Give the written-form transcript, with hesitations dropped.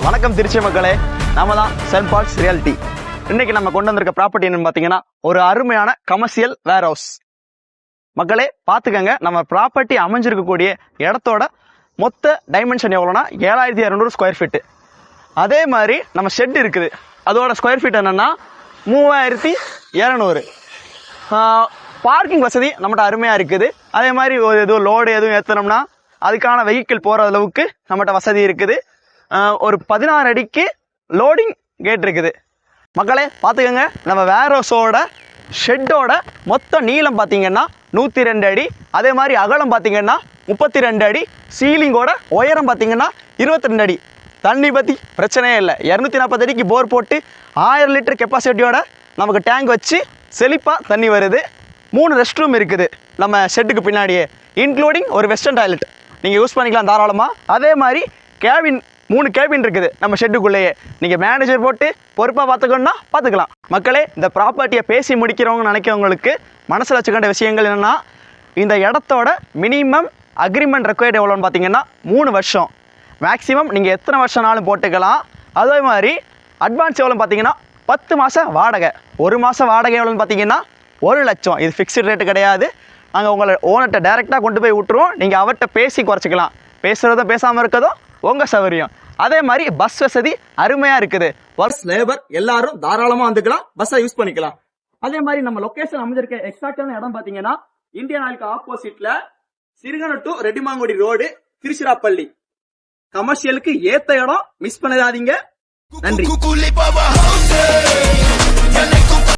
வணக்கம் திருச்சி மக்களே, நாம தான் சென்ட் பால்ஸ் ரியாலிட்டி. இன்னைக்கு நம்ம கொண்டு வந்திருக்க ப்ராப்பர்ட்டி என்னன்னு பாத்தீங்கன்னா ஒரு அருமையான கமர்ஷியல் வேர் ஹவுஸ். மக்களே பாத்துக்கங்க, நம்ம ப்ராப்பர்ட்டி அமைஞ்சிருக்கக்கூடிய இடத்தோட மொத்த டைமென்ஷன் எவ்வளோனா 7200 ஸ்கொயர் ஃபீட்டு. அதே மாதிரி நம்ம ஷெட் இருக்குது, அதோட ஸ்கொயர் ஃபீட் என்னன்னா 3200. பார்க்கிங் வசதி நம்மகிட்ட அருமையா இருக்குது. அதே மாதிரி ஒரு எதுவும் லோடு எதுவும் ஏற்றணும்னா அதுக்கான வெஹிக்கிள் போற அளவுக்கு நம்மகிட்ட வசதி இருக்குது. ஒரு 16 அடிக்கு லோடிங் கேட் இருக்குது. மக்களே பார்த்துக்கோங்க, நம்ம வேர் ஹவுஸோட ஷெட்டோட மொத்த நீளம் பார்த்தீங்கன்னா 102 அடி. அதே மாதிரி அகலம் பார்த்தீங்கன்னா 32 அடி. சீலிங்கோட உயரம் பார்த்தீங்கன்னா 22 அடி. தண்ணி பற்றி பிரச்சனையே இல்லை. 240 அடிக்கு போர் போட்டு 1000 லிட்டர் கெப்பாசிட்டியோட நமக்கு டேங்க் வச்சு செழிப்பாக தண்ணி வருது. 3 ரெஸ்ட் ரூம் இருக்குது நம்ம ஷெட்டுக்கு பின்னாடியே, இன்க்ளூடிங் ஒரு வெஸ்டர்ன் டாய்லெட் நீங்கள் யூஸ் பண்ணிக்கலாம் தாராளமாக. அதே மாதிரி கேபின் 3 கேபின் இருக்குது நம்ம ஷெட்டுக்குள்ளேயே. நீங்கள் மேனேஜர் போட்டு பொறுப்பாக பார்த்துக்கணுன்னா பார்த்துக்கலாம். மக்களே, இந்த ப்ராப்பர்ட்டியை பேசி முடிக்கிறவங்க நினைக்கிறவங்களுக்கு மனசில் வச்சுக்கின்ற விஷயங்கள் என்னென்னா, இந்த இடத்தோட மினிமம் அக்ரிமெண்ட் ரெக்வயர்ட் எவ்வளோன்னு பார்த்தீங்கன்னா 3 வருஷம். மேக்ஸிமம் நீங்கள் எத்தனை வருஷம்னாலும் போட்டுக்கலாம். அதே மாதிரி அட்வான்ஸ் எவ்வளோன்னு பார்த்தீங்கன்னா 10 மாதம் வாடகை. 1 மாதம் வாடகை எவ்வளோன்னு பார்த்தீங்கன்னா 1 லட்சம். இது ஃபிக்ஸ்டு ரேட்டு கிடையாது. நாங்கள் உங்களை ஓனர்கிட்ட டைரெக்டாக கொண்டு போய் விட்டுருவோம். நீங்கள் அவர்கிட்ட பேசி குறைச்சிக்கலாம். பேசுகிறதும் பேசாமல் இருக்கிறதும் உங்கள் சௌகரியம். அதே மாதிரி பஸ் வசதி அருமையா இருக்குது. பஸ் லேபர் எல்லாரும் தாராளமா வந்துக்கலாம், பஸ்ஸை யூஸ் பண்ணிக்கலாம். அதே மாதிரி நம்ம லொகேஷன் அமைஞ்சிருக்க எக்ஸாக்டான இடம் பாத்தீங்கன்னா இந்தியன் ஆயிலுக்கு ஆப்போசிட்ல சிறுகன டு ரெட்டிமாங்குடி ரோடு, திருச்சிராப்பள்ளி. கமர்ஷியலுக்கு ஏத்த இடம், மிஸ் பண்ணாதீங்க. நன்றி.